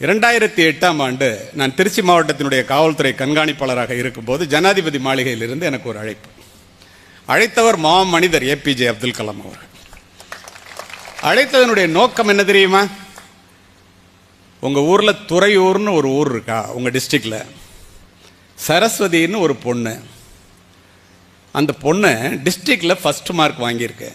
2008ஆம் ஆண்டு நான் திருச்சி மாவட்டத்தினுடைய காவல்துறை கண்காணிப்பாளராக இருக்கும்போது ஜனாதிபதி மாளிகையிலிருந்து எனக்கு ஒரு அழைப்பு. அழைத்தவர் மாமனிதர் ஏபிஜே அப்துல் கலாம் அவர்கள். அழைத்ததனுடைய நோக்கம் என்ன தெரியுமா? உங்கள் ஊரில் துறையூர்னு ஒரு ஊர் இருக்கா, உங்கள் டிஸ்ட்ரிக்டில் சரஸ்வதின்னு ஒரு பொண்ணு, அந்த பொண்ணு டிஸ்ட்ரிக்டில் ஃபஸ்ட் மார்க் வாங்கியிருக்கு.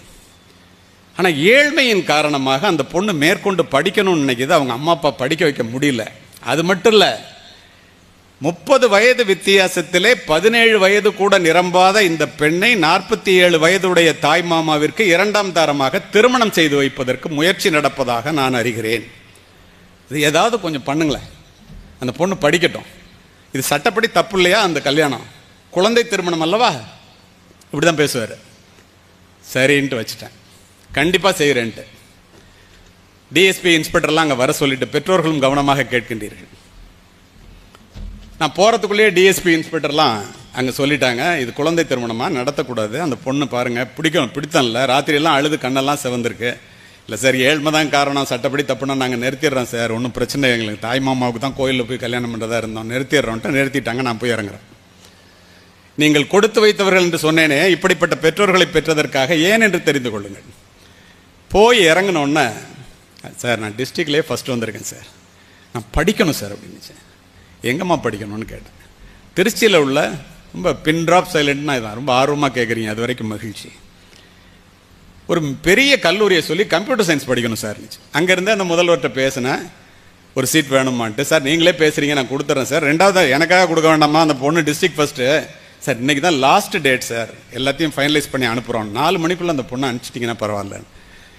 ஆனால் ஏழ்மையின் காரணமாக அந்த பொண்ணு மேற்கொண்டு படிக்கணும்னு நினைக்கிது. அவங்க அம்மா அப்பா படிக்க வைக்க முடியல. அது மட்டும் இல்லை, 30 வயது வித்தியாசத்திலே 17 வயது கூட நிரம்பாத இந்த பெண்ணை 47 வயதுடைய தாய் மாமாவிற்கு 2ஆம் தாரமாக திருமணம் செய்து வைப்பதற்கு முயற்சி நடப்பதாக நான் அறிகிறேன். இது ஏதாவது கொஞ்சம் பண்ணுங்களேன், அந்த பொண்ணு படிக்கட்டும். இது சட்டப்படி தப்பு இல்லையா? அந்த கல்யாணம் குழந்தை திருமணம் அல்லவா? இப்படி தான் பேசுவார். சரின்ட்டு வச்சுட்டேன், கண்டிப்பாக செய்கிறேன்ட்டு. டிஎஸ்பி இன்ஸ்பெக்டர்லாம் அங்கே வர சொல்லிட்டு, பெற்றோர்களும் கவனமாக கேட்கின்றீர்கள். நான் போகிறதுக்குள்ளேயே டிஎஸ்பி இன்ஸ்பெக்டர்லாம் அங்கே சொல்லிட்டாங்க, இது குழந்தை திருமணமாக நடத்தக்கூடாது, அந்த பொண்ணு பாருங்கள் பிடித்தம் இல்லை, ராத்திரியெல்லாம் அழுது கண்ணெல்லாம் சிவந்திருக்கு. இல்லை சார், ஏழ்மை தான் காரணம், சட்டப்படி தப்புனா நாங்கள் நிறுத்திடுறோம் சார், ஒன்றும் பிரச்சனை எங்களுக்கு, தாய் மாமாவுக்கு தான் கோயிலில் போய் கல்யாணம் பண்ணுறதா இருந்தோம், நிறுத்திடுறோன்ட்டு நிறுத்திட்டாங்க. நான் போய் இறங்குறேன். நீங்கள் கொடுத்து வைத்தவர்கள் என்று சொன்னேனே, இப்படிப்பட்ட பெற்றோர்களை பெற்றதற்காக ஏன் என்று தெரிந்து கொள்ளுங்கள். போய் இறங்கினோன்னே, சார் நான் டிஸ்ட்ரிக்ட்லேயே ஃபஸ்ட்டு வந்திருக்கேன் சார், நான் படிக்கணும் சார் அப்படின்னுச்சேன். எங்கம்மா படிக்கணும்னு கேட்டேன். திருச்சியில் உள்ள ரொம்ப பின் ட்ராப் சைலண்ட்னா இதான், ரொம்ப ஆர்வமாக கேட்குறீங்க, அது வரைக்கும் மகிழ்ச்சி. ஒரு பெரிய கல்லூரியை சொல்லி கம்ப்யூட்டர் சயின்ஸ் படிக்கணும் சார் இருந்துச்சு. அங்கேருந்து அந்த முதல்வர்கிட்ட பேசினேன், ஒரு சீட் வேணுமான்ட்டு. சார் நீங்களே பேசுகிறீங்க, நான் கொடுத்துட்றேன் சார். ரெண்டாவது எனக்காக கொடுக்க வேண்டாமா, அந்த பொண்ணு டிஸ்ட்ரிக்ட் ஃபஸ்ட்டு சார், இன்றைக்கி தான் லாஸ்ட் டேட் சார், எல்லாத்தையும் ஃபைனலைஸ் பண்ணி அனுப்புகிறோம், 4 மணிக்குள்ளே அந்த பொண்ணை அனுப்பிச்சிட்டிங்கன்னா பரவாயில்ல.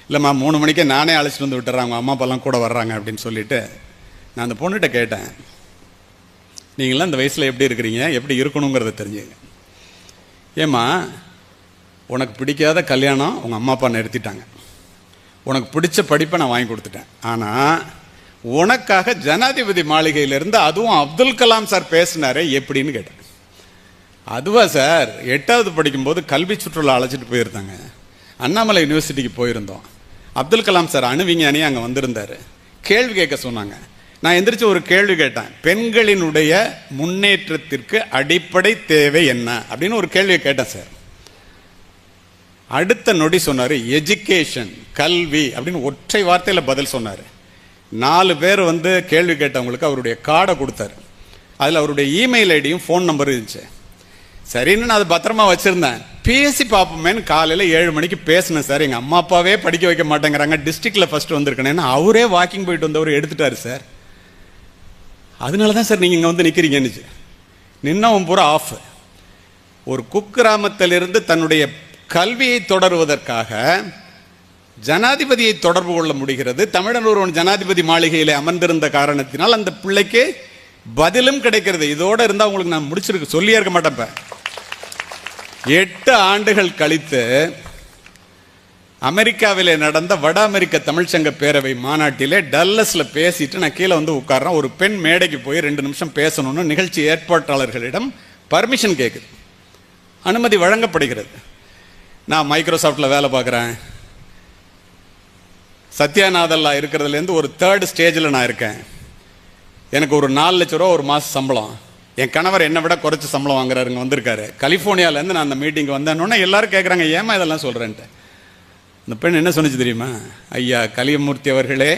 இல்லைம்மா 3 மணிக்கே நானே அழைச்சிட்டு வந்து விட்டுறேன், அவங்க அம்மா அப்பாலாம் கூட வர்றாங்க அப்படின்னு சொல்லிவிட்டு நான் அந்த பொண்ணுகிட்ட கேட்டேன், நீங்களாம் இந்த வயசில் எப்படி இருக்கிறீங்க, எப்படி இருக்கணுங்கிறத தெரிஞ்சுங்க. ஏம்மா, உனக்கு பிடிக்காத கல்யாணம் உங்கள் அம்மா அப்பா நிறுத்திட்டாங்க, உனக்கு பிடிச்ச படிப்பை நான் வாங்கி கொடுத்துட்டேன், ஆனால் உனக்காக ஜனாதிபதி மாளிகையிலேருந்து அதுவும் அப்துல் கலாம் சார் பேசினாரே எப்படின்னு கேட்டேன். அதுவா சார், 8வது படிக்கும்போது கல்வி சுற்றுலா அழைச்சிட்டு போயிருந்தாங்க, அண்ணாமலை யூனிவர்சிட்டிக்கு போயிருந்தோம், அப்துல் கலாம் சார் அணு விஞ்ஞானி அங்கே வந்திருந்தார், கேள்வி கேட்க சொன்னாங்க. நான் எந்திரிச்சு ஒரு கேள்வி கேட்டேன், பெண்களினுடைய முன்னேற்றத்திற்கு அடிப்படை தேவை என்ன அப்படின்னு ஒரு கேள்வியை கேட்டேன் சார். அடுத்த நொடி சொன்னார், எஜுகேஷன், கல்வி அப்படின்னு ஒற்றை வார்த்தையில் பதில் சொன்னார். 4 பேர் வந்து கேள்வி கேட்டவங்களுக்கு அவருடைய கார்டை கொடுத்தாரு. அதில் அவருடைய இமெயில் ஐடியும் ஃபோன் நம்பரும் இருந்துச்சு. சரின்னு நான் அதை பத்திரமா வச்சுருந்தேன். பேசி பார்ப்போமேன்னு காலையில் 7 மணிக்கு பேசினேன் சார். எங்கள் அம்மா அப்பாவே படிக்க வைக்க மாட்டேங்கிறாங்க, டிஸ்ட்ரிக்டில் ஃபஸ்ட்டு வந்திருக்கேன்னு அவரே வாக்கிங் போயிட்டு வந்தவர் எடுத்துட்டாரு சார். அதனால தான் சார் நீங்கள் இங்கே வந்து நிற்கிறீங்கன்னுச்சு. நின்னவன் பூரா ஆஃப். ஒரு குக்கிராமத்திலிருந்து தன்னுடைய கல்வியை தொடருவதற்காக ஜனாதிபதியை தொடர்பு கொள்ள முடிகிறது. தமிழன் ஒருவன் ஜனாதிபதி மாளிகையில் அமர்ந்திருந்த காரணத்தினால் அந்த பிள்ளைக்கு பதிலும் கிடைக்கிறது. இதோடு இருந்தால் உங்களுக்கு நான் முடிச்சிருக்கு சொல்லியே இருக்க மாட்டேன். 8 ஆண்டுகள் கழித்து அமெரிக்காவிலே நடந்த வட அமெரிக்க தமிழ்ச்சங்க பேரவை மாநாட்டிலே டல்லஸில் பேசிட்டு நான் கீழே வந்து உட்கார்றேன். ஒரு பெண் மேடைக்கு போய் 2 நிமிஷம் பேசணும்னு நிகழ்ச்சி ஏற்பாட்டாளர்களிடம் பர்மிஷன் கேட்குது. அனுமதி வழங்கப்படுகிறது. நான் மைக்ரோசாஃப்டில் வேலை பார்க்குறேன். சத்யாநாதல்லா இருக்கிறதுலேருந்து ஒரு 3rd ஸ்டேஜில் நான் இருக்கேன். எனக்கு ஒரு 4 லட்ச ரூபா ஒரு மாதம் சம்பளம். என் கணவர் என்னை விட குறைச்சி சம்பளம் வாங்குறாருங்க, வந்திருக்காரு கலிஃபோர்னியாவிலேருந்து. நான் அந்த மீட்டிங்கு வந்தேன்னொன்னே எல்லாரும் கேட்குறாங்க, ஏமா இதெல்லாம் சொல்கிறேன்ட்டு. அந்த பெண் என்ன சொன்னிச்சு தெரியுமா? ஐயா கலியமூர்த்தி அவர்களே,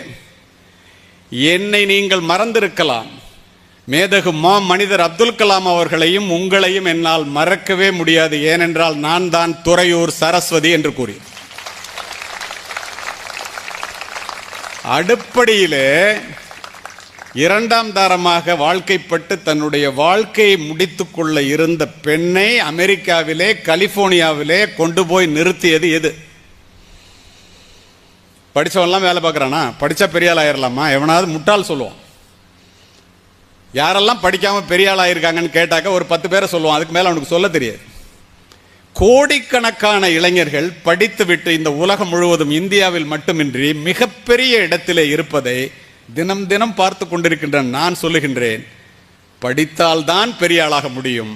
என்னை நீங்கள் மறந்திருக்கலாம், மேதகு மனிதர் அப்துல் கலாம் அவர்களையும் உங்களையும் என்னால் மறக்கவே முடியாது, ஏனென்றால் நான் தான் துறையூர் சரஸ்வதி என்று கூறி அடுப்படியிலே 2ஆம் தாரமாக வாழ்க்கைப்பட்டு தன்னுடைய வாழ்க்கையை முடித்துக்கொள்ள இருந்த பெண்ணை அமெரிக்காவிலே கலிபோர்னியாவிலே கொண்டு போய் நிறுத்தியது எது? படித்தவன்லாம் வேலை பார்க்குறானா? படித்தா பெரிய ஆள் ஆயிடலாமா? எவனாவது முட்டாள் சொல்லுவான். யாரெல்லாம் படிக்காமல் பெரிய ஆள் ஆயிருக்காங்கன்னு கேட்டாக்க ஒரு 10 பேரை சொல்லுவான், அதுக்கு மேலே அவனுக்கு சொல்ல தெரியாது. கோடிக்கணக்கான இளைஞர்கள் படித்துவிட்டு இந்த உலகம் முழுவதும் இந்தியாவில் மட்டுமின்றி மிகப்பெரிய இடத்திலே இருப்பதை தினம் தினம் பார்த்து கொண்டிருக்கின்ற நான் சொல்லுகின்றேன், படித்தால்தான் பெரிய ஆளாக முடியும்.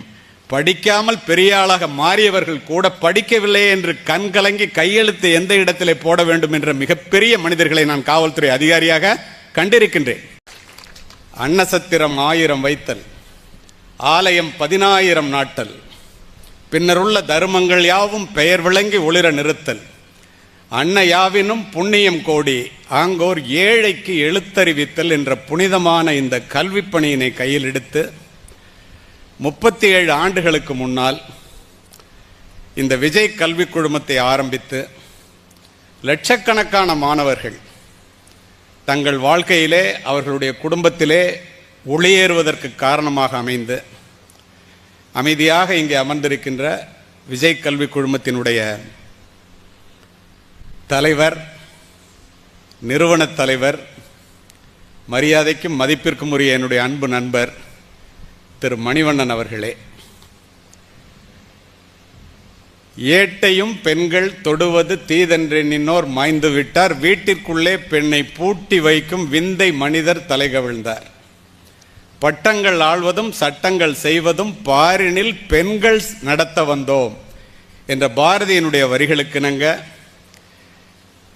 படிக்காமல் பெரிய ஆளாக மாறியவர்கள் கூட படிக்கவில்லை என்று கண்கலங்கி கையெழுத்து எந்த இடத்திலே போட வேண்டும் என்ற மிகப்பெரிய மனிதர்களை நான் காவல்துறை அதிகாரியாக கண்டிருக்கின்றேன். அன்னசத்திரம் 1000 வைத்தல், ஆலயம் 10000 நாட்டல், பின்னருள்ள தருமங்கள் யாவும் பெயர் விளங்கி ஒளிர நிறுத்தல், அன்ன யாவினும் புண்ணியம் கோடி ஆங்கோர் ஏழைக்கு எழுத்தறிவித்தல் என்ற புனிதமான இந்த கல்விப் பணியினை கையில் எடுத்து 37 ஆண்டுகளுக்கு முன்னால் இந்த விஜய் கல்விக் குழுமத்தை ஆரம்பித்து லட்சக்கணக்கான மாணவர்கள் தங்கள் வாழ்க்கையிலே அவர்களுடைய குடும்பத்திலே ஒளியேறுவதற்கு காரணமாக அமைந்து அமைதியாக இங்கே அமர்ந்திருக்கின்ற விஜய் கல்விக் குழுமத்தினுடைய தலைவர், நிறுவன தலைவர், மரியாதைக்கும் மதிப்பிற்கும் உரிய என்னுடைய அன்பு நண்பர் திரு மணிவண்ணன் அவர்களே, ஏட்டையும் பெண்கள் தொடுவது தீதென்றெண்ணினோர் மாய்ந்து விட்டார், வீட்டிற்குள்ளே பெண்ணை பூட்டி வைக்கும் விந்தை மனிதர் தலைகவிழ்ந்தார், பட்டங்கள் ஆள்வதும் சட்டங்கள் செய்வதும் பாரினில் பெண்கள் நடத்த வந்தோம் என்ற பாரதியினுடைய வரிகளுக்கிணங்க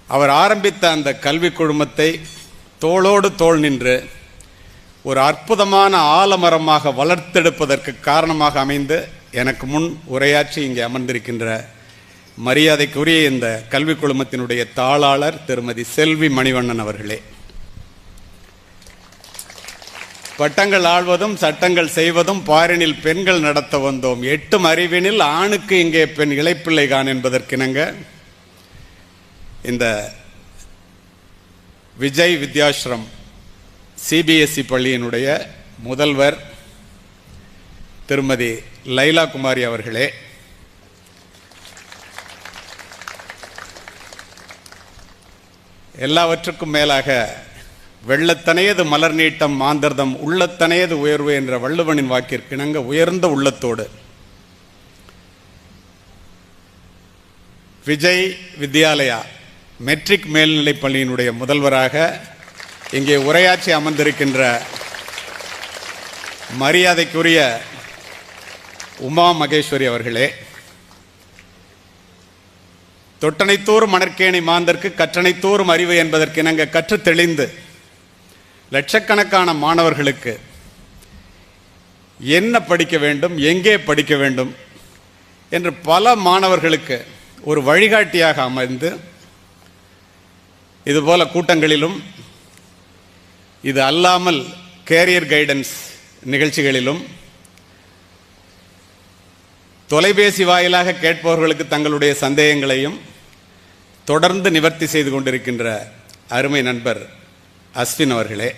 அவர் ஆரம்பித்த அந்த கல்விக் குழுமத்தை தோளோடு தோள் நின்று ஒரு அற்புதமான ஆலமரமாக வளர்த்தெடுப்பதற்கு காரணமாக அமைந்து எனக்கு முன் உரையாற்றி இங்கே அமர்ந்திருக்கின்ற மரியாதைக்குரிய இந்த கல்விக் குழுமத்தினுடைய தாளாளர் திருமதி செல்வி மணிவண்ணன் அவர்களே, பட்டங்கள் ஆள்வதும் சட்டங்கள் செய்வதும் பாரினில் பெண்கள் நடத்த வந்தோம், எட்டும் அறிவினில் ஆணுக்கு இங்கே பெண் இளைப்பிள்ளை கான் என்பதற்கிணங்க இந்த விஜய் வித்யாஸ்ரம் சிபிஎஸ்இ பள்ளியினுடைய முதல்வர் திருமதி லைலா குமாரி அவர்களே, எல்லாவற்றுக்கும் மேலாக வெள்ளத்தனையது மலர் நீட்டம் மாந்தர்தம் உள்ளத்தனையது உயர்வு என்ற வள்ளுவனின் வாக்கிற்கிணங்க உயர்ந்த உள்ளத்தோடு விஜய் வித்யாலயா மெட்ரிக் மேல்நிலைப் பள்ளியினுடைய முதல்வராக இங்கே உரையாற்றி அமர்ந்திருக்கின்ற மரியாதைக்குரிய உமா மகேஸ்வரி அவர்களே, தொட்டனைத்தோறும் மணற்கேணி மாந்தற்கு கற்றனைத்தோறும் அறிவு என்பதற்கிணங்க கற்று தெளிந்து லட்சக்கணக்கான மாணவர்களுக்கு என்ன படிக்க வேண்டும், எங்கே படிக்க வேண்டும் என்று பல மாணவர்களுக்கு ஒரு வழிகாட்டியாக அமைந்து இதுபோல கூட்டங்களிலும் இது அல்லாமல் கேரியர் கைடன்ஸ் நிகழ்ச்சிகளிலும் தொலைபேசி வாயிலாக கேட்பவர்களுக்கு தங்களுடைய சந்தேகங்களையும் தொடர்ந்து நிவர்த்தி செய்து கொண்டிருக்கின்ற அருமை நண்பர் அஸ்வின் அவர்களே,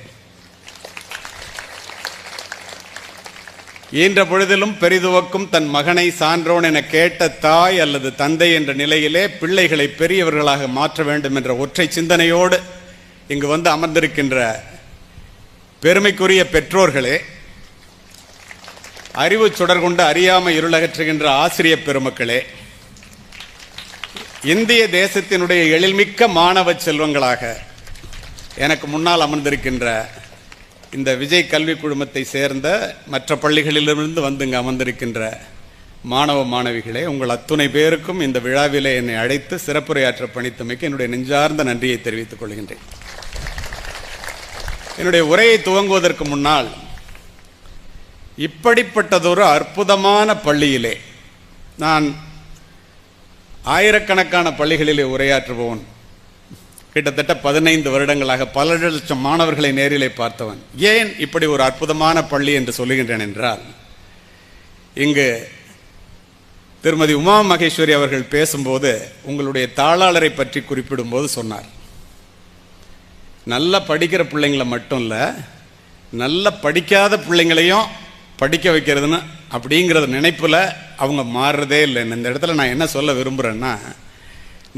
ஈன்ற பொழுதிலும் பெரிதுவக்கும் தன் மகனை சான்றோன் என கேட்ட தாய் அல்லது தந்தை என்ற நிலையிலே பிள்ளைகளை பெரியவர்களாக மாற்ற வேண்டும் என்ற ஒற்றை சிந்தனையோடு இங்கு வந்து அமர்ந்திருக்கின்ற பெருமைக்குரிய பெற்றோர்களே, அறிவு சுடர் கொண்டு அறியாமை இருளகற்றுகின்ற ஆசிரியர் பெருமக்களே, இந்திய தேசத்தினுடைய எழில்மிக்க மாணவ செல்வங்களாக எனக்கு முன்னால் அமர்ந்திருக்கின்ற இந்த விஜய் கல்விக் குழுமத்தை சேர்ந்த மற்ற பள்ளிகளிலிருந்து வந்து இங்கு அமர்ந்திருக்கின்ற மாணவ மாணவிகளே, உங்கள் அத்துணை பேருக்கும் இந்த விழாவிலே என்னை அழைத்து சிறப்புரையாற்ற பணித்தமைக்கு என்னுடைய நெஞ்சார்ந்த நன்றியை தெரிவித்துக் கொள்கின்றேன். என்னுடைய உரையை துவங்குவதற்கு முன்னால் இப்படிப்பட்டதொரு அற்புதமான பள்ளியிலே, நான் ஆயிரக்கணக்கான பள்ளிகளிலே உரையாற்றுபவன், கிட்டத்தட்ட 15 வருடங்களாக பல லட்சம் மாணவர்களை நேரிலே பார்த்தவன். ஏன் இப்படி ஒரு அற்புதமான பள்ளி என்று சொல்லுகின்றேன் என்றால், இங்கு திருமதி உமா மகேஸ்வரி அவர்கள் பேசும்போது உங்களுடைய தாளாளரை பற்றி குறிப்பிடும்போது சொன்னார், நல்லா படிக்கிற பிள்ளைங்களை மட்டும் இல்லை, நல்லா படிக்காத பிள்ளைங்களையும் படிக்க வைக்கிறதுன்னு அப்படிங்கிற நினைப்பில் அவங்க மாறுறதே இல்லை. இந்த இடத்துல நான் என்ன சொல்ல விரும்புகிறேன்னா,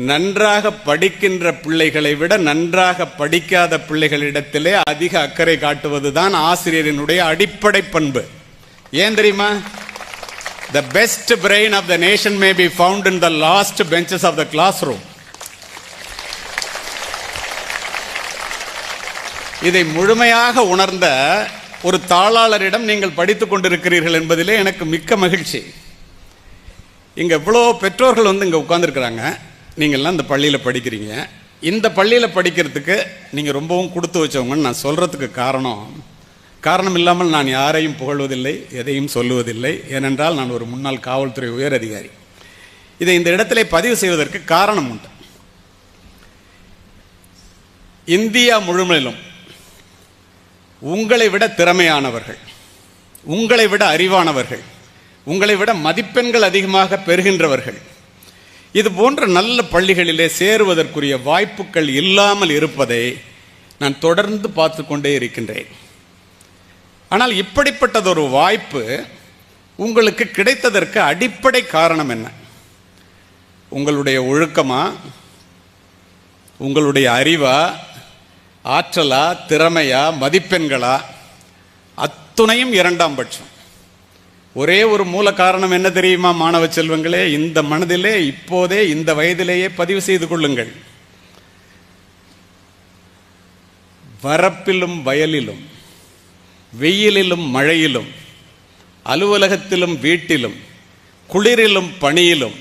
நன்றாக படிக்கின்ற பிள்ளைகளை விட நன்றாக படிக்காத பிள்ளைகளிடத்திலே அதிக அக்கறை காட்டுவது தான் ஆசிரியரினுடைய அடிப்படை பண்பு. ஏன் தெரியுமா? The best brain of the nation may be found in the last benches of the classroom. இதை முழுமையாக உணர்ந்த ஒரு தாளாளரிடம் நீங்கள் படித்துக் கொண்டிருக்கிறீர்கள் என்பதிலே எனக்கு மிக்க மகிழ்ச்சி. இங்கே இவ்வளோ பெற்றோர்கள் வந்து இங்கே உட்கார்ந்துருக்குறாங்க, நீங்கள்லாம் இந்த பள்ளியில் படிக்கிறீங்க. இந்த பள்ளியில் படிக்கிறதுக்கு நீங்கள் ரொம்பவும் கொடுத்து வச்சவங்கன்னு நான் சொல்கிறதுக்கு காரணம், காரணம் இல்லாமல் நான் யாரையும் புகழ்வதில்லை, எதையும் சொல்லுவதில்லை. ஏனென்றால் நான் ஒரு முன்னாள் காவல்துறை உயர் அதிகாரி. இதை இந்த இடத்திலே பதிவு செய்வதற்கு காரணம் உண்டு. இந்தியா முழுமையிலும் உங்களை விட திறமையானவர்கள், உங்களை விட அறிவானவர்கள், உங்களை விட மதிப்பெண்கள் அதிகமாக பெறுகின்றவர்கள் இது போன்ற நல்ல பள்ளிகளிலே சேருவதற்குரிய வாய்ப்புகள் இல்லாமல் இருப்பதை நான் தொடர்ந்து பார்த்து கொண்டே இருக்கின்றேன். ஆனால் இப்படிப்பட்டதொரு வாய்ப்பு உங்களுக்கு கிடைத்ததற்கு அடிப்படை காரணம் என்ன? உங்களுடைய ஒழுக்கமா, உங்களுடைய அறிவா, ஆற்றலா, திறமையா, மதிப்பெண்களா? அத்துணையும் இரண்டாம் பட்சம். ஒரே ஒரு மூல காரணம் என்ன தெரியுமா மாணவ செல்வங்களே? இந்த மனதிலே இப்போதே இந்த வயதிலேயே பதிவு செய்து கொள்ளுங்கள். வரப்பிலும் வயலிலும், வெயிலிலும் மழையிலும், அலுவலகத்திலும் வீட்டிலும், குளிரிலும் பனியிலும்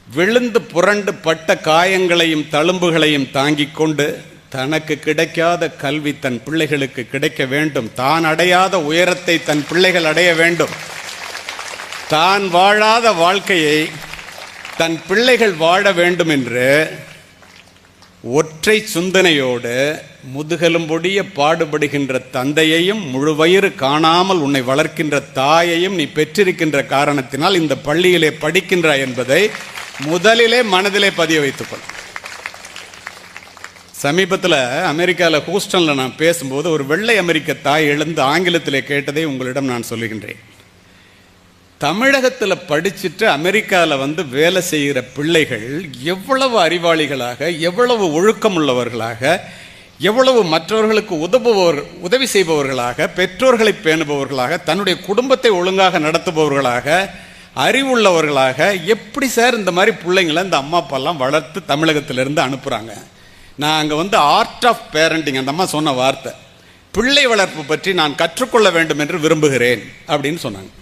விழுந்து புரண்டு பட்ட காயங்களையும் தழும்புகளையும் தாங்கிக் கொண்டு தனக்கு கிடைக்காத கல்வி தன் பிள்ளைகளுக்கு கிடைக்க வேண்டும், தான் அடையாத உயரத்தை தன் பிள்ளைகள் அடைய வேண்டும், தான் வாழாத வாழ்க்கையை தன் பிள்ளைகள் வாழ வேண்டும் என்று ஒற்றை சிந்தனையோடு முதுகெலும்பொடிய பாடுபடுகின்ற தந்தையையும் முழுவயிறு காணாமல் உன்னை வளர்க்கின்ற தாயையும் நீ பெற்றிருக்கின்ற காரணத்தினால் இந்த பள்ளியிலே படிக்கின்றாய் என்பதை முதலிலே மனதிலே பதிய வைத்துக்கொள். சமீபத்தில் அமெரிக்காவில் ஹூஸ்டனில் நான் பேசும்போது ஒரு வெள்ளை அமெரிக்க தாய் எழுந்து ஆங்கிலத்திலே கேட்டதை உங்களிடம் நான் சொல்லுகின்றேன். தமிழகத்தில் படிச்சுட்டு அமெரிக்காவில் வந்து வேலை செய்கிற பிள்ளைகள் எவ்வளவு அறிவாளிகளாக, எவ்வளவு ஒழுக்கம் உள்ளவர்களாக, எவ்வளவு மற்றவர்களுக்கு உதவி செய்பவர்களாக, பெற்றோர்களை பேணுபவர்களாக, தன்னுடைய குடும்பத்தை ஒழுங்காக நடத்துபவர்களாக, அறிவுள்ளவர்களாக எப்படி சார் இந்த மாதிரி பிள்ளைங்களை இந்த அம்மா அப்பாலாம் வளர்த்து தமிழகத்திலிருந்து அனுப்புகிறாங்க? நான் அங்கே வந்து ஆர்ட் ஆஃப் பேரண்டிங், அந்த அம்மா சொன்ன வார்த்தை, பிள்ளை வளர்ப்பு பற்றி நான் கற்றுக்கொள்ள வேண்டும் என்று விரும்புகிறேன் அப்படின்னு சொன்னாங்க.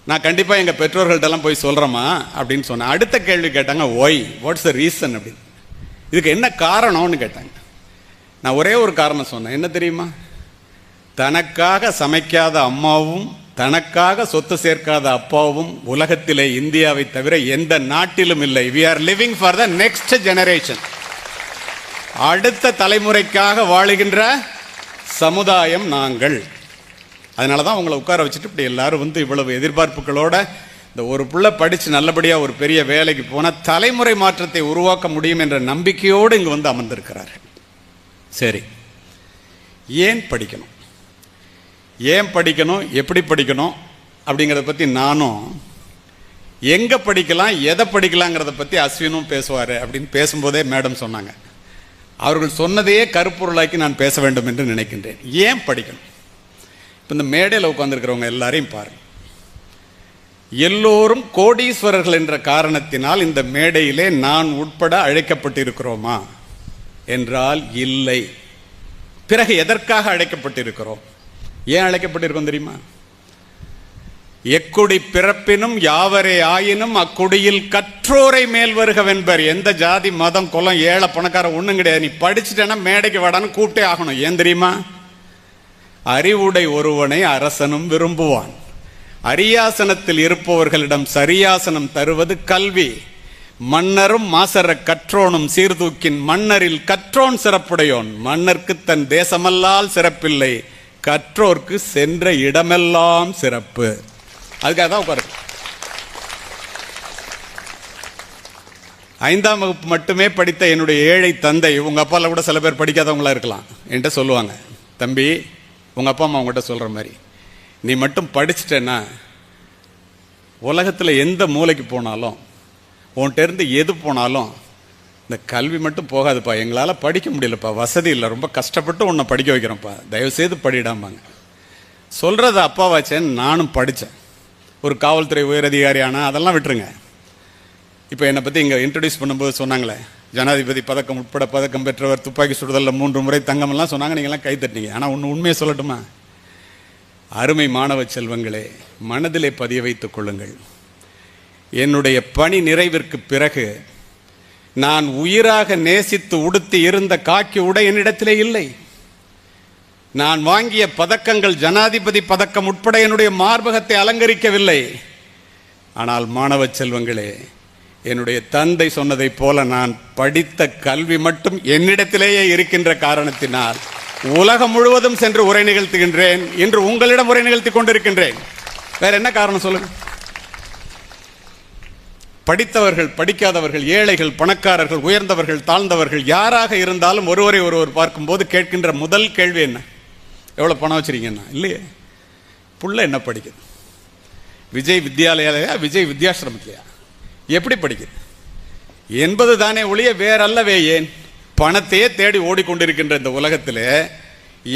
நான் கண்டிப்பாக எங்கள் பெற்றோர்கள்ட்டெல்லாம் போய் சொல்கிறேம்மா அப்படின்னு சொன்னேன். அடுத்த கேள்வி கேட்டாங்க, ஒய், வாட்ஸ் த ரீசன் அப்படின்னு, இதுக்கு என்ன காரணம்னு கேட்டாங்க. நான் ஒரே ஒரு காரணம் சொன்னேன். என்ன தெரியுமா? தனக்காக சமைக்காத அம்மாவும் தனக்காக சொத்து சேர்க்காத அப்பாவும் உலகத்திலே இந்தியாவை தவிர எந்த நாட்டிலும் இல்லை. we are living for the next generation. அடுத்த தலைமுறைக்காக வாழுகின்ற சமுதாயம் நாங்கள். அதனால தான் உங்களை உட்கார வச்சுட்டு இப்படி எல்லாரும் வந்து இவ்வளவு எதிர்பார்ப்புகளோட இந்த ஒரு பிள்ளை படித்து நல்லபடியாக ஒரு பெரிய வேலைக்கு போனால் தலைமுறை மாற்றத்தை உருவாக்க முடியும் என்ற நம்பிக்கையோடு இங்கே வந்து அமர்ந்திருக்கிறார். சரி, ஏன் படிக்கணும், ஏன் படிக்கணும், எப்படி படிக்கணும் அப்படிங்கிறத பற்றி நானும், எங்கே படிக்கலாம், எதை படிக்கலாங்கிறத பற்றி அஸ்வினும் பேசுவார் அப்படின்னு பேசும்போதே மேடம் சொன்னாங்க. அவர்கள் சொன்னதையே கருப்பொருளாக்கி நான் பேச வேண்டும் என்று நினைக்கின்றேன். ஏன் படிக்கணும்? இப்போ இந்த மேடையில் உட்கார்ந்துருக்கிறவங்க எல்லாரையும் பாருங்கள். எல்லோரும் கோடீஸ்வரர்கள் என்ற காரணத்தினால் இந்த மேடையிலே நான் உட்பட அழைக்கப்பட்டிருக்கிறோமா என்றால் இல்லை. பிறகு எதற்காக அழைக்கப்பட்டிருக்கிறோம்? ஏன் அழைக்கப்பட்டிருக்கோம் தெரியுமா? எக்குடி பிறப்பினும் யாவரே ஆயினும் அக்குடியில் கற்றோரை மேல் வருகவென்பர். எந்த ஜாதி மதம் குலம் ஏழை பணக்கார ஒன்றும் கிடையாது. நீ படிச்சுட்டேன்னா மேடைக்கு வாடான்னு கூப்பிட்டே ஆகணும். ஏன் தெரியுமா? அறிவுடை ஒருவனை அரசனும் விரும்புவான். அரியாசனத்தில் இருப்பவர்களிடம் சரியாசனம் தருவது கல்வி. மன்னரும் மாசற கற்றோனும் சீர்தூக்கின் மன்னரில் கற்றோன் சிறப்புடையோன். மன்னர்க்கு தன் தேசமல்லால் சிறப்பில்லை, கற்றோர்க்கு சென்ற இடமெல்லாம் சிறப்பு. அதுக்காக தான் உட்காரு. 5ஆம் வகுப்பு மட்டுமே படித்த என்னுடைய ஏழை தந்தை, உங்கள் அப்பாவில் கூட சில பேர் படிக்காதவங்களா இருக்கலாம், என்கிட்ட சொல்லுவாங்க, தம்பி உங்கள் அப்பா அம்மா உங்கள்கிட்ட சொல்கிற மாதிரி நீ மட்டும் படிச்சுட்டேன்னா உலகத்தில் எந்த மூலைக்கு போனாலும் உன்கிட்ட இருந்து எது போனாலும் இந்த கல்வி மட்டும் போகாதுப்பா, எங்களால் படிக்க முடியலப்பா, வசதி இல்லை, ரொம்ப கஷ்டப்பட்டு உன்னை படிக்க வைக்கிறோம்ப்பா, தயவுசெய்து படிடாமாங்க. சொல்கிறது அப்பாவாச்சேன்னு நானும் படித்தேன். ஒரு காவல்துறை உயரதிகாரி ஆனால் அதெல்லாம் விட்டுருங்க. இப்போ என்னை பற்றி இங்கே இன்ட்ரடியூஸ் பண்ணும்போது சொன்னாங்களே, ஜனாதிபதி பதக்கம் உட்பட பதக்கம் பெற்றவர், துப்பாக்கி சுடுதலில் 3 முறை தங்கமெல்லாம் சொன்னாங்க. நீங்கள்லாம் கை தட்டினீங்க. ஆனால் ஒன்று உண்மையை சொல்லட்டுமா? அருமை மாணவ செல்வங்களே, மனதிலே பதிய வைத்துக் கொள்ளுங்கள். என்னுடைய பணி நிறைவிற்கு பிறகு நான் உயிராக நேசித்து உடுத்தி இருந்த காக்கி உடை என்னிடத்திலே இல்லை. நான் வாங்கிய பதக்கங்கள் ஜனாதிபதி பதக்கம் உட்பட என்னுடைய மார்பகத்தை அலங்கரிக்கவில்லை. ஆனால் மாணவ செல்வங்களே, என்னுடைய தந்தை சொன்னதைப் போல நான் படித்த கல்வி மட்டும் என்னிடத்திலேயே இருக்கின்ற காரணத்தினால் உலகம் முழுவதும் சென்று உரை நிகழ்த்துகின்றேன். இன்று உங்களிடம் உரை நிகழ்த்தி கொண்டிருக்கின்றேன். வேற என்ன காரணம் சொல்லுங்க? படித்தவர்கள், படிக்காதவர்கள், ஏழைகள், பணக்காரர்கள், உயர்ந்தவர்கள், தாழ்ந்தவர்கள், யாராக இருந்தாலும் ஒருவரை ஒருவர் பார்க்கும்போது கேட்கின்ற முதல் கேள்வி என்ன? எவ்வளவு பணம் வச்சிருக்கீங்கன்னா? இல்லையே. புள்ள என்ன படிக்குது? விஜய் வித்யாலயாலயா, விஜய் வித்யாசிரமத்திலையா? எப்படி படிக்குது என்பது தானே ஒழிய வேறல்லவே. ஏன்? பணத்தையே தேடி ஓடிக்கொண்டிருக்கின்ற இந்த உலகத்தில்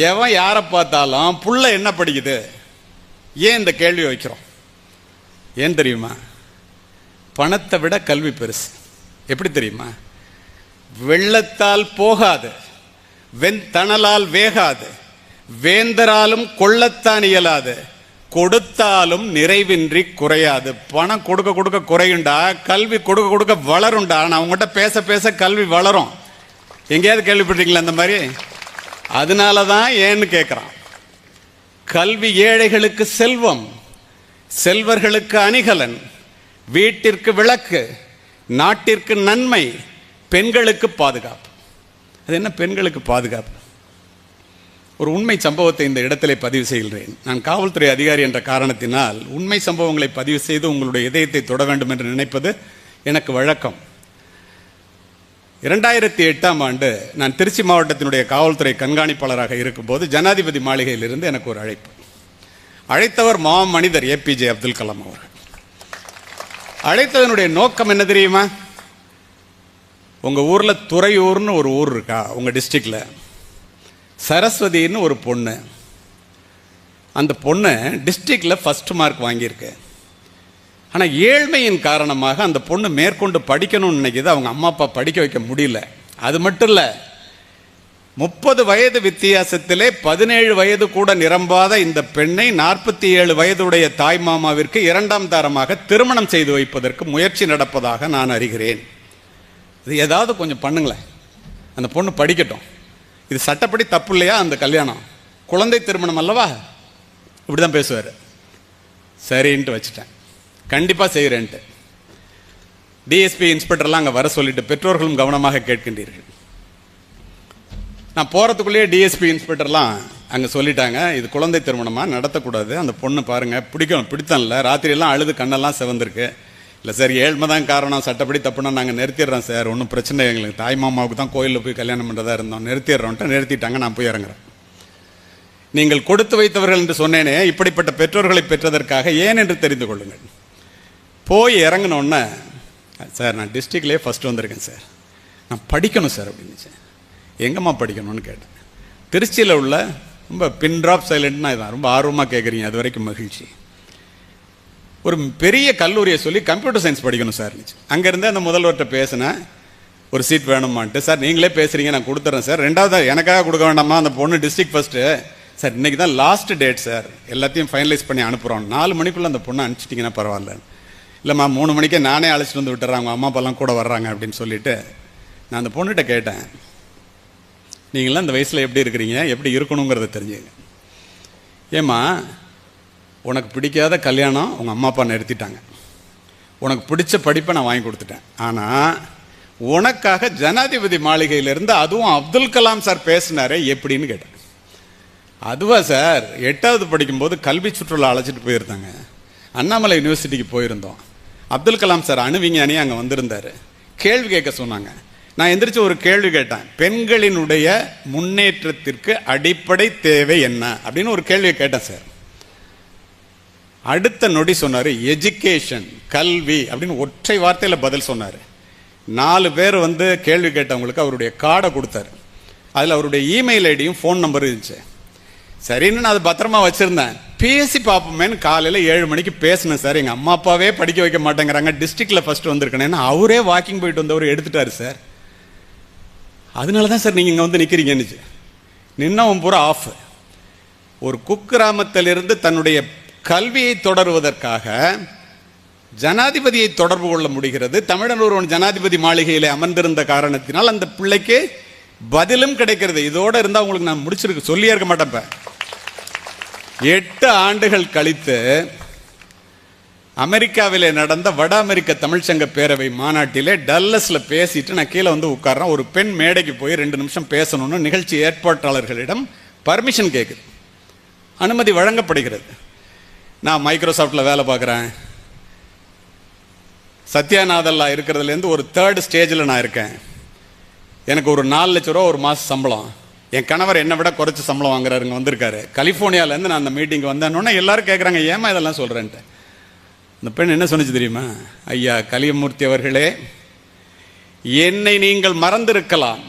எவன் யாரை பார்த்தாலும் புள்ள என்ன படிக்குது, ஏன் இந்த கேள்வி வைக்கிறோம்? ஏன் தெரியுமா? பணத்தை விட கல்வி பெருசு. எப்படி தெரியுமா? வெள்ளத்தால் போகாது, வெண்தணலால் வேகாது, வேந்தராலும் கொள்ளத்தான் இயலாது, கொடுத்தாலும் நிறைவின்றி குறையாது. பணம் கொடுக்க கொடுக்க குறையுண்டா, கல்வி கொடுக்க கொடுக்க வளருண்டா. நான் அவங்ககிட்ட பேச பேச கல்வி வளரும். எங்கேயாவது கேள்விப்பட்டீங்களா அந்த மாதிரி? அதனால தான் ஏன்னு கேட்குறான். கல்வி ஏழைகளுக்கு செல்வம், செல்வர்களுக்கு அணிகலன், வீட்டிற்கு விளக்கு, நாட்டிற்கு நன்மை, பெண்களுக்கு பாதுகாப்பு. அது என்ன பெண்களுக்கு பாதுகாப்பு? ஒரு உண்மை சம்பவத்தை இந்த இடத்திலே பதிவு செய்கிறேன். நான் காவல்துறை அதிகாரி என்ற காரணத்தினால் உண்மை சம்பவங்களை பதிவு செய்து உங்களுடைய இதயத்தை தொட வேண்டும் என்று நினைப்பது எனக்கு வழக்கம். 2008ஆம் ஆண்டு நான் திருச்சி மாவட்டத்தினுடைய காவல்துறை கண்காணிப்பாளராக இருக்கும்போது ஜனாதிபதி மாளிகையிலிருந்து எனக்கு ஒரு அழைப்பு. அழைத்தவர் மனிதர் ஏபிஜே அப்துல் கலாம் அவர்கள். அழைத்ததனுடைய நோக்கம் என்ன தெரியுமா? உங்க ஊர்ல துறையூர்னு ஒரு ஊர் இருக்கா, உங்க டிஸ்ட்ரிக்ட்ல சரஸ்வதின்னு ஒரு பொண்ணு. அந்த பொண்ணு டிஸ்ட்ரிக்ட்ல ஃபர்ஸ்ட் மார்க் வாங்கியிருக்கு. ஆனால் ஏழ்மையின் காரணமாக அந்த பொண்ணு மேற்கொண்டு படிக்கணும்னு நினைக்கிது. அவங்க அம்மா அப்பா படிக்க வைக்க முடியல. அது மட்டும் இல்லை, 30 வயது வித்தியாசத்திலே 17 வயது கூட நிரம்பாத இந்த பெண்ணை 47 வயதுடைய தாய் மாமாவிற்கு 2ஆம் தாரமாக திருமணம் செய்து வைப்பதற்கு முயற்சி நடப்பதாக நான் அறிகிறேன். இது ஏதாவது கொஞ்சம் பண்ணுங்களேன், அந்த பொண்ணு படிக்கட்டும். இது சட்டப்படி தப்பு இல்லையா? அந்த கல்யாணம் குழந்தை திருமணம் அல்லவா? இப்படிதான் பேசுவார். சரின்ட்டு வச்சுட்டேன், கண்டிப்பாக செய்கிறேன்ட்டு. டிஎஸ்பி இன்ஸ்பெக்டர்லாம் அங்கே வர சொல்லிட்டு, பெற்றோர்களும் கவனமாக கேட்கின்றீர்கள். நான் போகிறதுக்குள்ளேயே டிஎஸ்பி இன்ஸ்பெக்டர்லாம் அங்கே சொல்லிட்டாங்க, இது குழந்தை திருமணமாக நடத்தக்கூடாது, அந்த பொண்ணு பாருங்கள் பிடித்தம்ல, ராத்திரியெல்லாம் அழுது கண்ணெல்லாம் செவந்திருக்கு. இல்லை சார், ஏழ்மை தான் காரணம், சட்டப்படி தப்புனா நாங்கள் நிறுத்திடுறோம் சார், ஒன்றும் பிரச்சனை எங்களுக்கு, தாய் மாமாவுக்கு தான் கோயிலில் போய் கல்யாணம் பண்ணுறதா இருந்தோம், நிறுத்திடுறோன்ட்டு நிறுத்திட்டாங்க. நான் போய் இறங்குறேன். நீங்கள் கொடுத்து வைத்தவர்கள் என்று சொன்னேனே, இப்படிப்பட்ட பெற்றோர்களை பெற்றதற்காக ஏன் என்று தெரிந்து கொள்ளுங்கள். போய் இறங்கினோன்னே, சார் நான் டிஸ்ட்ரிக்ட்லேயே ஃபஸ்ட்டு வந்திருக்கேன் சார், நான் படிக்கணும் சார் அப்படின்னு. எங்கம்மா படிக்கணும்னு கேட்டேன். திருச்சியில் உள்ள ரொம்ப பின் ட்ராப் சைலண்ட்னா இதான், ரொம்ப ஆர்வமாக கேட்குறீங்க, அது வரைக்கும் மகிழ்ச்சி. ஒரு பெரிய கல்லூரியை சொல்லி கம்ப்யூட்டர் சயின்ஸ் படிக்கணும் சார். அங்கேருந்து அந்த முதல்வர்கிட்ட பேசினேன், ஒரு சீட் வேணுமான்ட்டு. சார் நீங்களே பேசுகிறீங்க, நான் கொடுத்துட்றேன் சார். ரெண்டாவது எனக்காக கொடுக்க வேண்டாமா, அந்த பொண்ணு டிஸ்ட்ரிக்ட் ஃபஸ்ட்டு சார், இன்றைக்கி தான் லாஸ்ட் டேட் சார், எல்லாத்தையும் ஃபைனலைஸ் பண்ணி அனுப்புகிறோம், 4 மணிக்குள்ளே அந்த பொண்ணை அனுப்பிச்சிட்டிங்கன்னா பரவாயில்ல. இல்லைம்மா 3 மணிக்கே நானே அழைச்சிட்டு வந்து விட்டுறாங்க, அம்மா அப்பாலாம் கூட வர்றாங்க அப்படின்னு சொல்லிவிட்டு நான் அந்த பொண்ணுகிட்ட கேட்டேன், நீங்களாம் இந்த வயசில் எப்படி இருக்கிறீங்க, எப்படி இருக்கணுங்கிறத தெரிஞ்சுங்க. ஏம்மா, உனக்கு பிடிக்காத கல்யாணம் உங்கள் அம்மா அப்பா நிறுத்திட்டாங்க, உனக்கு பிடிச்ச படிப்பை நான் வாங்கி கொடுத்துட்டேன், ஆனால் உனக்காக ஜனாதிபதி மாளிகையிலிருந்து அதுவும் அப்துல் கலாம் சார் பேசினாரே எப்படின்னு கேட்டேன். அதுவா சார், 8வது படிக்கும்போது கல்வி சுற்றுலா அழைச்சிட்டு போயிருந்தாங்க, அண்ணாமலை யூனிவர்சிட்டிக்கு போயிருந்தோம், அப்துல் கலாம் சார் அணுவிஞ்ஞானி அங்கே வந்திருந்தார், கேள்வி கேட்க சொன்னாங்க. நான் எந்திரிச்சு ஒரு கேள்வி கேட்டேன், பெண்களினுடைய முன்னேற்றத்திற்கு அடிப்படை தேவை என்ன அப்படின்னு ஒரு கேள்வியை கேட்டேன் சார். அடுத்த நொடி சொன்னார் எஜுகேஷன், கல்வி அப்படின்னு ஒற்றை வார்த்தையில் பதில் சொன்னார். 4 பேர் வந்து கேள்வி கேட்டவங்களுக்கு அவருடைய கார்டை கொடுத்தாரு. அதில் அவருடைய இமெயில் ஐடியும் ஃபோன் நம்பரும் இருந்துச்சு. சரின்னு நான் அது பத்திரமா வச்சுருந்தேன். பேசி பார்ப்போமேன்னு காலையில் 7 மணிக்கு பேசினேன் சார். எங்கள் அம்மா அப்பாவே படிக்க வைக்க மாட்டேங்கிறாங்க, டிஸ்ட்ரிக்டில் ஃபஸ்ட்டு வந்திருக்கேன்னு அவரே வாக்கிங் போயிட்டு வந்தவர் எடுத்துட்டாரு சார். அதனால தான் சார் நீங்கள் இங்கே வந்து நிற்கிறீங்கன்னு. நின்னவன் பூரா ஆஃப். ஒரு குக்கிராமத்திலிருந்து தன்னுடைய கல்வியை தொடருவதற்காக ஜனாதிபதியை தொடர்பு கொள்ள முடிகிறது. தமிழன் ஒருவன் ஜனாதிபதி மாளிகையில் அமர்ந்திருந்த காரணத்தினால் அந்த பிள்ளைக்கு பதிலும் கிடைக்கிறது. இதோட இருந்தா உங்களுக்கு நான் முடிச்சிருக்கு சொல்லியே இருக்க மாட்டேன். 8 ஆண்டுகள் கழித்து அமெரிக்காவிலே நடந்த வட அமெரிக்க தமிழ்ச்சங்க பேரவை மாநாட்டிலே டல்லஸ்ல பேசிட்டு நான் கீழே வந்து உட்கார்றேன். ஒரு பெண் மேடைக்கு போய் 2 நிமிஷம் பேசணும்னு நிகழ்ச்சி ஏற்பாட்டாளர்களிடம் பர்மிஷன் கேட்குது. அனுமதி வழங்கப்படுகிறது. நான் மைக்ரோசாஃப்டில் வேலை பார்க்குறேன். சத்யாநாதல்லா இருக்கிறதுலேருந்து ஒரு 3rd ஸ்டேஜில் நான் இருக்கேன். எனக்கு ஒரு 4 லட்ச ரூபா ஒரு மாதம் சம்பளம். என் கணவர் என்னை விட குறைச்சி சம்பளம் வாங்குறாருங்க, வந்திருக்காரு. கலிஃபோர்னியாவிலேருந்து நான் அந்த மீட்டிங் வந்தேன்னொன்னே எல்லாரும் கேட்குறாங்க, ஏமா இதெல்லாம் சொல்கிறேன்ட்டு. அந்த பெண் என்ன சொன்னிச்சு தெரியுமா? ஐயா கலியமூர்த்தி அவர்களே, என்னை நீங்கள் மறந்திருக்கலாம்,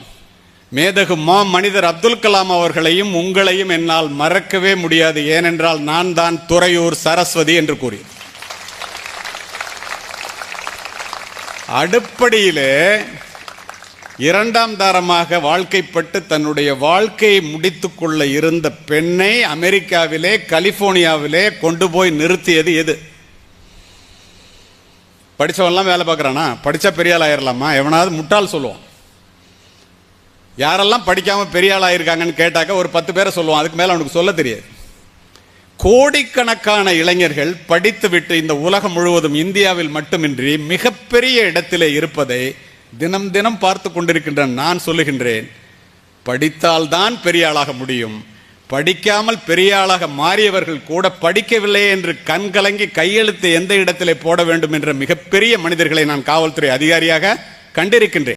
மேதகு மனிதர் அப்துல் கலாம் அவர்களையும் உங்களையும் என்னால் மறக்கவே முடியாது. ஏனென்றால் நான் தான் துறையூர் சரஸ்வதி என்று கூறி அடுப்படியிலே 2ஆம் தாரமாக வாழ்க்கைப்பட்டு தன்னுடைய வாழ்க்கையை முடித்துக் கொள்ள இருந்த பெண்ணை அமெரிக்காவிலே கலிபோர்னியாவிலே கொண்டு போய் நிறுத்தியது எது? படித்தவன்லாம் வேலை பார்க்குறானா? படித்தா பெரிய ஆள் ஆயிரலாமா? எவனாவது முட்டாள் சொல்லுவான். யாரெல்லாம் படிக்காம பெரிய ஆள் ஆயிருக்காங்கன்னு கேட்டாக்க ஒரு 10 பேரை சொல்லுவான். அதுக்கு மேலே அவனுக்கு சொல்ல தெரியாது. கோடிக்கணக்கான இளைஞர்கள் படித்துவிட்டு இந்த உலகம் முழுவதும் இந்தியாவில் மட்டுமின்றி மிகப்பெரிய இடத்திலே இருப்பதை தினம் தினம் பார்த்து கொண்டிருக்கின்ற நான் சொல்லுகின்றேன், படித்தால்தான் பெரிய ஆளாக முடியும். படிக்காமல் பெரிய ஆளாக மாறியவர்கள் கூட படிக்கவில்லை என்று கண்கலங்கி கையெழுத்து எந்த இடத்திலே போட வேண்டும் என்ற மிகப்பெரிய மனிதர்களை நான் காவல்துறை அதிகாரியாக கண்டிருக்கின்றேன்.